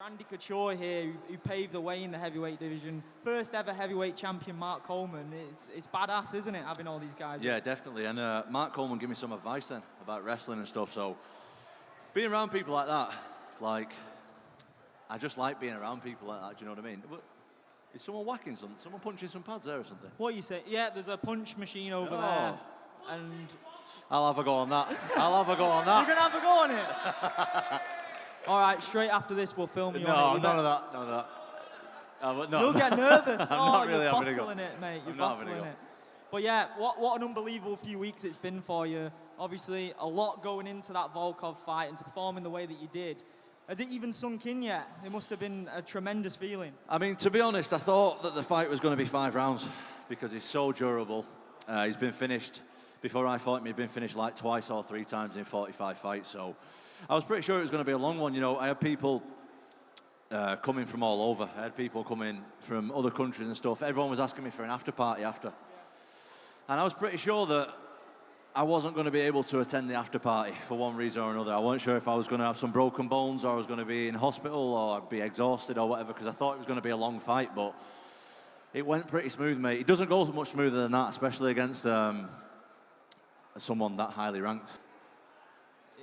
Randy Couture here, who paved the way in the heavyweight division. First ever heavyweight champion, Mark Coleman. It's badass, isn't it, having all these guys? Yeah, definitely. And Mark Coleman gave me some advice then about wrestling and stuff. So being around people like that, like, I just like being around people like that. Do you know what I mean? Is someone whacking something? Someone punching some pads there or something? What you say? Yeah, there's a punch machine over there. And I'll have a go on that. I'll have a go on that. you're gonna have a go on it. All right, straight after this, we'll film you. No, on it. none of that. None of that. No, You'll get nervous. really you're having a go. bottling it, mate. You're I'm not having bottling a go. it. But yeah, what an unbelievable few weeks it's been for you. Obviously, a lot going into that Volkov fight and to perform in the way that you did. Has it even sunk in yet? It must have been a tremendous feeling. I mean, to be honest, I thought that the fight was going to be 5 rounds because he's so durable. He's been finished, before I fought him, he'd been finished like twice or 3 times in 45 fights. So I was pretty sure it was going to be a long one. You know, I had people coming from all over. I had people coming from other countries and stuff. Everyone was asking me for an after party after. And I was pretty sure that I wasn't going to be able to attend the after party for one reason or another. I wasn't sure if I was going to have some broken bones or I was going to be in hospital or I'd be exhausted or whatever, because I thought it was going to be a long fight, but it went pretty smooth, mate. It doesn't go much smoother than that, especially against someone that highly ranked.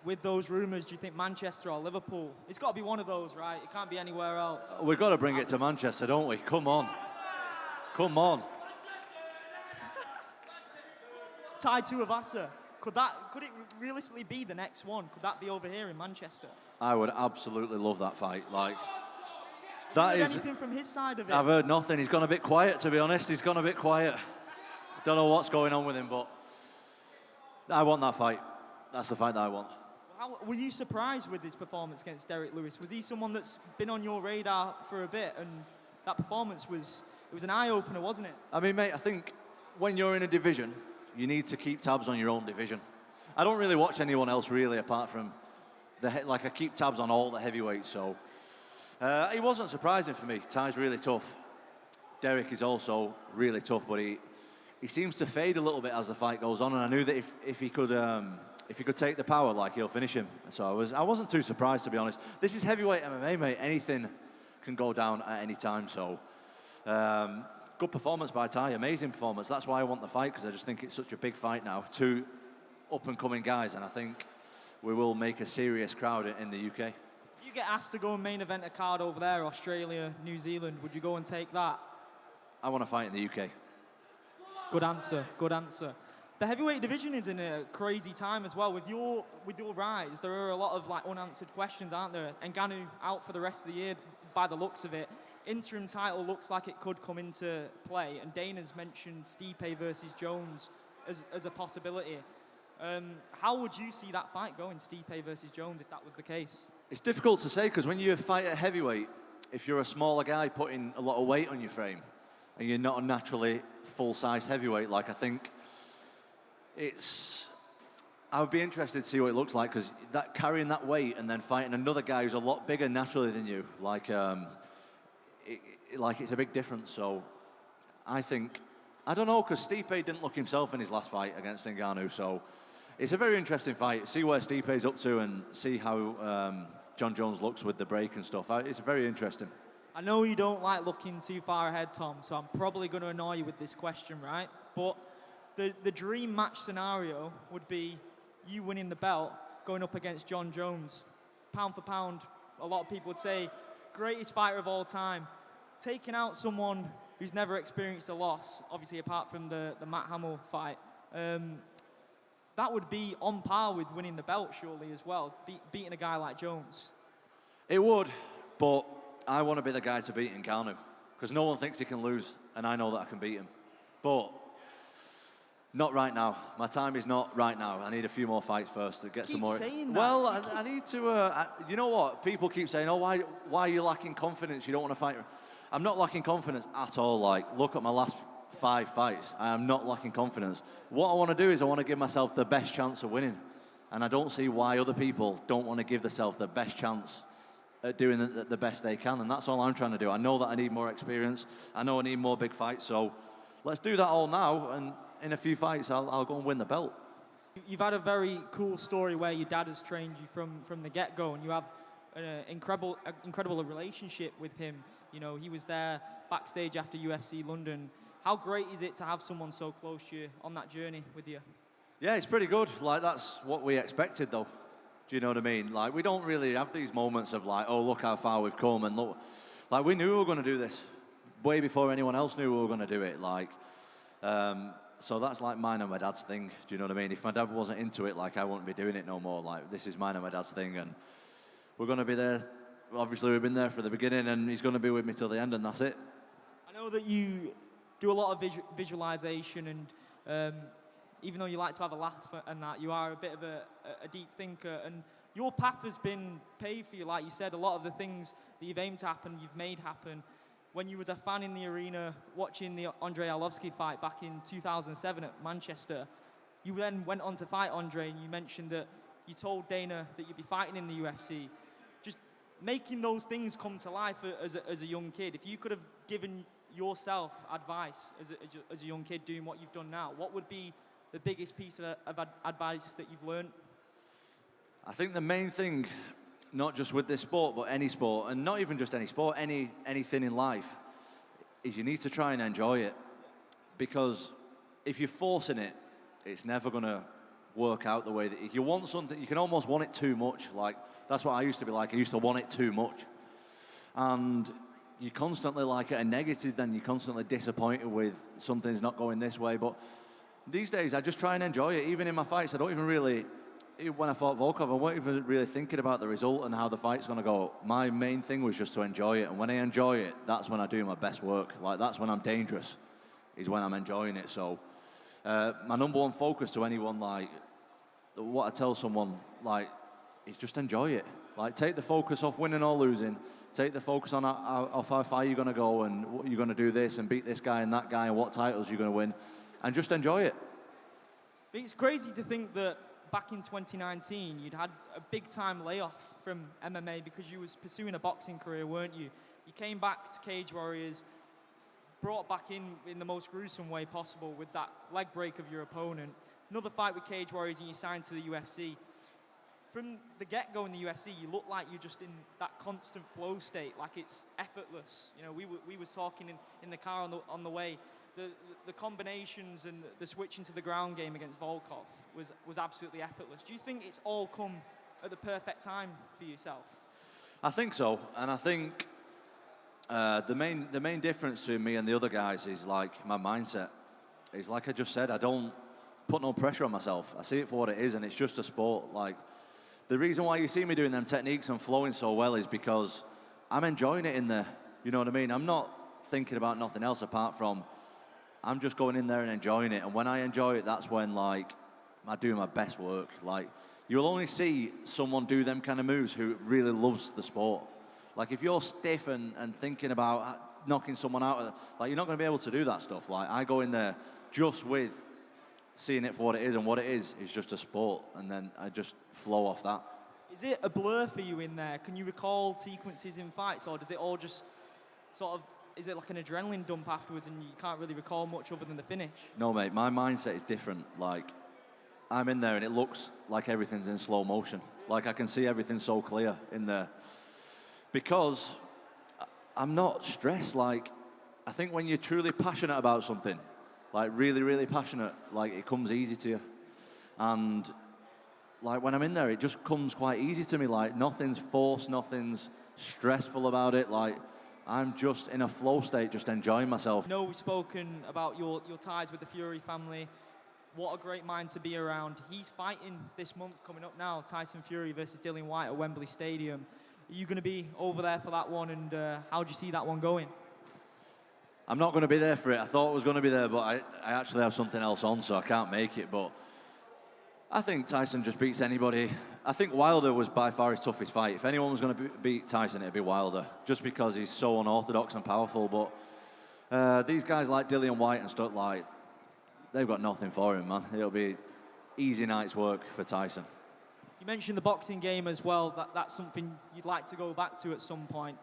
With those rumours, do you think Manchester or Liverpool? It's got to be one of those, right? It can't be anywhere else. We've got to bring it to Manchester, don't we? Come on. Come on. Tai Tuivasa, could it realistically be the next one? Could that be over here in Manchester? I would absolutely love that fight. Like, Have you heard anything from his side of it? I've heard nothing. He's gone a bit quiet, to be honest. He's gone a bit quiet. Don't know what's going on with him, but I want that fight. That's the fight that I want. Were you surprised with his performance against Derek Lewis? Was he someone that's been on your radar for a bit, and that performance was an eye-opener, wasn't it? I mean, mate, I think when you're in a division, you need to keep tabs on your own division. I don't really watch anyone else really, apart from I keep tabs on all the heavyweights. So he wasn't surprising for me. Ty's really tough. Derek is also really tough, but he seems to fade a little bit as the fight goes on. And I knew that if he could take the power, like, he'll finish him. So I wasn't too surprised, to be honest. This is heavyweight MMA, mate. Anything can go down at any time. So. Good performance by Tai, amazing performance. That's why I want the fight, because I just think it's such a big fight now. 2 up-and-coming guys, and I think we will make a serious crowd in the UK. If you get asked to go and main event a card over there, Australia, New Zealand, would you go and take that? I want to fight in the UK. Good answer, good answer. The heavyweight division is in a crazy time as well. With your rise, there are a lot of unanswered questions, aren't there? Ngannou out for the rest of the year by the looks of it. Interim title looks like it could come into play, and Dana's mentioned Stipe versus Jones as a possibility. How would you see that fight going, Stipe versus Jones, if that was the case? It's difficult to say, because when you fight at heavyweight, if you're a smaller guy putting a lot of weight on your frame, and you're not a naturally full-size heavyweight, I think I would be interested to see what it looks like, because carrying that weight and then fighting another guy who's a lot bigger naturally than you, it's a big difference. So I don't know, because Stipe didn't look himself in his last fight against Ngannou. So it's a very interesting fight. See where Stipe's up to and see how John Jones looks with the break and stuff. It's very interesting. I know you don't like looking too far ahead, Tom, so I'm probably going to annoy you with this question, right? But the dream match scenario would be you winning the belt, going up against John Jones. Pound for pound, a lot of people would say, greatest fighter of all time. Taking out someone who's never experienced a loss, obviously apart from the Matt Hamill fight, that would be on par with winning the belt, surely, as well, beating a guy like Jones. It would, but I want to be the guy to beat Ngannou, because no one thinks he can lose, and I know that I can beat him. But not right now. My time is not right now. I need a few more fights first to get some more. Saying that. Well, I need to. You know what? People keep saying, "Oh, why are you lacking confidence? You don't want to fight." I'm not lacking confidence at all. Look at my last 5 fights. I am not lacking confidence. What I want to do is I want to give myself the best chance of winning, and I don't see why other people don't want to give themselves the best chance at doing the best they can. And that's all I'm trying to do. I know that I need more experience. I know I need more big fights. So let's do that all now, and in a few fights, I'll go and win the belt. You've had a very cool story where your dad has trained you from the get-go, and you have an incredible relationship with him. You know, he was there backstage after UFC London. How great is it to have someone so close to you on that journey with you? Yeah, it's pretty good. Like, that's what we expected, though. Do you know what I mean? Like, we don't really have these moments of like, oh, look how far we've come, and look, like, we knew we were going to do this way before anyone else knew we were going to do it. Like, so that's like mine and my dad's thing. Do you know what I mean? If my dad wasn't into it, like, I wouldn't be doing it no more. Like, this is mine and my dad's thing, and we're going to be there. Obviously, we've been there for the beginning, and he's going to be with me till the end, and that's it. I know that you do a lot of visualization, and even though you like to have a laugh and that, you are a bit of a deep thinker, and your path has been paved for you. Like you said, a lot of the things that you've aimed to happen, you've made happen. When you was a fan in the arena watching the Andrei Arlovski fight back in 2007 at Manchester, you then went on to fight Andre, and you mentioned that you told Dana that you'd be fighting in the UFC. Just making those things come to life as a young kid. If you could have given yourself advice as a young kid doing what you've done now, what would be the biggest piece of advice that you've learned? I think the main thing, not just with this sport, but any sport, and not even just any sport, anything in life, is you need to try and enjoy it. Because if you're forcing it, it's never going to work out the way that if you want something, you can almost want it too much. Like, that's what I used to be like. I used to want it too much. And you constantly like at a negative, then you're constantly disappointed with something's not going this way. But these days, I just try and enjoy it. Even in my fights, I don't even really, when I fought Volkov, I wasn't even really thinking about the result and how the fight's going to go. My main thing was just to enjoy it. And when I enjoy it, that's when I do my best work. Like, that's when I'm dangerous, is when I'm enjoying it. So my number one focus to anyone, like, what I tell someone, like, is just enjoy it. Like, take the focus off winning or losing. Take the focus on how far you're going to go and what you're going to do this and beat this guy and that guy and what titles you're going to win. And just enjoy it. It's crazy to think that back in 2019, you'd had a big-time layoff from MMA because you was pursuing a boxing career, weren't you? You came back to Cage Warriors, brought back in the most gruesome way possible with that leg break of your opponent. Another fight with Cage Warriors, and you signed to the UFC. From the get-go in the UFC, you look like you're just in that constant flow state, like it's effortless. You know, we was talking in the car on the way. The combinations and the switch into the ground game against Volkov was absolutely effortless. Do you think it's all come at the perfect time for yourself? I think so, and I think the main difference between me and the other guys is like my mindset. It's like I just said, I don't put no pressure on myself. I see it for what it is, and it's just a sport. Like, the reason why you see me doing them techniques and flowing so well is because I'm enjoying it in there. You know what I mean? I'm not thinking about nothing else apart from I'm just going in there and enjoying it. And when I enjoy it, that's when, like, I do my best work. Like, you'll only see someone do them kind of moves who really loves the sport. Like, if you're stiff and thinking about knocking someone out, like, you're not going to be able to do that stuff. Like, I go in there just with seeing it for what it is, and what it is just a sport, and then I just flow off that. Is it a blur for you in there? Can you recall sequences in fights, or does it all just sort of, is it like an adrenaline dump afterwards and you can't really recall much other than the finish? No, mate, my mindset is different. Like, I'm in there and it looks like everything's in slow motion. Like, I can see everything so clear in there. Because I'm not stressed. Like, I think when you're truly passionate about something, like really, really passionate, like, it comes easy to you. And like, when I'm in there, it just comes quite easy to me. Like, nothing's forced, nothing's stressful about it. Like, I'm just in a flow state, just enjoying myself. I know we've spoken about your ties with the Fury family. What a great mind to be around. He's fighting this month coming up now, Tyson Fury versus Dillian Whyte at Wembley Stadium. Are you going to be over there for that one, and how do you see that one going? I'm not going to be there for it. I thought I was going to be there, but I actually have something else on, so I can't make it. But I think Tyson just beats anybody. I think Wilder was by far his toughest fight. If anyone was going to beat Tyson, it'd be Wilder, just because he's so unorthodox and powerful. But these guys like Dillian Whyte and stuff, like, they've got nothing for him, man. It'll be easy night's work for Tyson. You mentioned the boxing game as well. That's something you'd like to go back to at some point.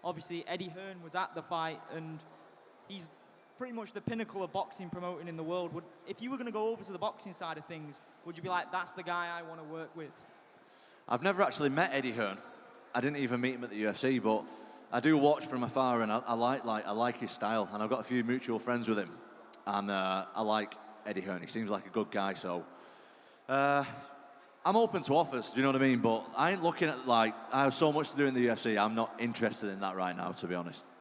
Obviously, Eddie Hearn was at the fight, and he's pretty much the pinnacle of boxing promoting in the world. If you were going to go over to the boxing side of things, would you be like, that's the guy I want to work with? I've never actually met Eddie Hearn. I didn't even meet him at the UFC, but I do watch from afar, and I like his style, and I've got a few mutual friends with him, and I like Eddie Hearn. He seems like a good guy, so I'm open to offers. Do you know what I mean? But I ain't looking at I have so much to do in the UFC. I'm not interested in that right now, to be honest.